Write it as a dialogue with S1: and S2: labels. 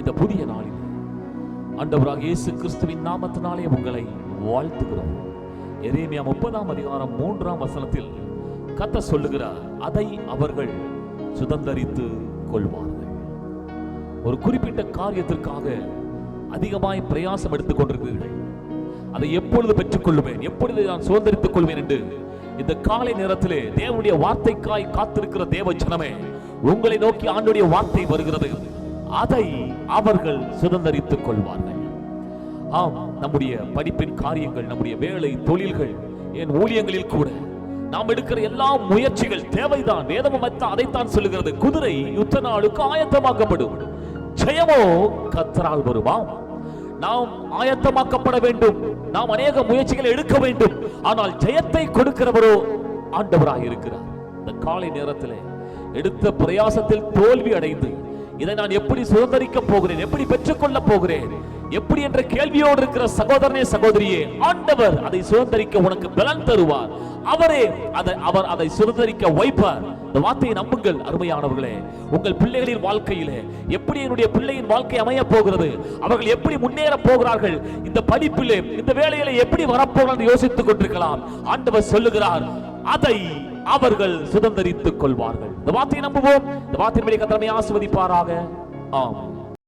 S1: இந்த புதிய நாளில் ஆண்டவராகிய இயேசு கிறிஸ்துவின் நாமத்தினாலே உங்களை வாழ்த்துகிறோம். எரேமியா 30ஆம் அதிகாரம் 3ஆம் வசனத்தில் கர்த்தர் சொல்லுகிறார், அதை அவர்கள் சுதந்தரித்து கொள்வார்கள். ஒரு குறிப்பிட்ட காரியத்திற்காக அதிகமாய் பிரயாசம் எடுத்துக் கொண்டிருக்கிறீர்கள். அதை எப்பொழுது பெற்றுக் கொள்வேன், எப்பொழுது நான் சுதந்தரித்துக் கொள்வேன் என்று இந்த காலை நேரத்திலே தேவனுடைய வார்த்தைக்காய் காத்திருக்கிற தேவ ஜனமே, உங்களை நோக்கி ஆண்டவருடைய வார்த்தை வருகிறது. அதை அவர்கள் சுதந்தரித்துக் கொள்வார்கள். ஆம், நம்முடைய படிப்பின் காரியங்கள், நம்முடைய வேலை தொழில்கள், என் ஊழியங்களில் கூட நாம் எடுக்கிற எல்லா முயற்சிகள் தேவைதான். வேதமும் அதைத்தான் சொல்லுகிறது. குதிரை யுத்த நாளுக்கு ஆயத்தமாக்கப்படும், ஜெயமோ கர்த்தரால் வருமாம். நாம் ஆயத்தமாக்கப்பட வேண்டும். நாம் அநேக முயற்சிகளை எடுக்க வேண்டும். ஆனால் ஜெயத்தை கொடுக்கிறவரோ ஆண்டவராய் இருக்கிறார். இந்த காலை நேரத்தில் எடுத்த பிரயாசத்தில் தோல்வி அடைந்து இதை நான் எப்படி சுதந்தரிக்க போகிறேன், எப்படி பெற்றுக்கொள்ள போகிறேன், எப்படி என்ற கேள்வியோடு இருக்கிற சகோதரனே சகோதரியே, ஆண்டவர் அதை சுதந்தரிக்க உனக்கு பலன் தருவார். அவரே அதை சுதந்தரிக்க வைப்பார். இந்த வார்த்தையை நம்புங்கள் அருமையானவர்களே. உங்கள் பிள்ளைகளின் வாழ்க்கையிலே எப்படி என்னுடைய பிள்ளையின் வாழ்க்கை அமைய போகிறது, அவர்கள் எப்படி முன்னேற போகிறார்கள், இந்த படிப்பிலே இந்த வேலையிலே எப்படி வரப்போகிறார்கள் யோசித்துக் கொண்டிருக்கலாம். ஆண்டவர் சொல்லுகிறார், அதை அவர்கள் சுதந்தரித்துக் கொள்வார்கள். இந்த வார்த்தையை நம்புவோம். இந்த வார்த்தையின்படி கர்த்தர் நம்மை ஆசீர்வதிப்பாராக. ஆமென்.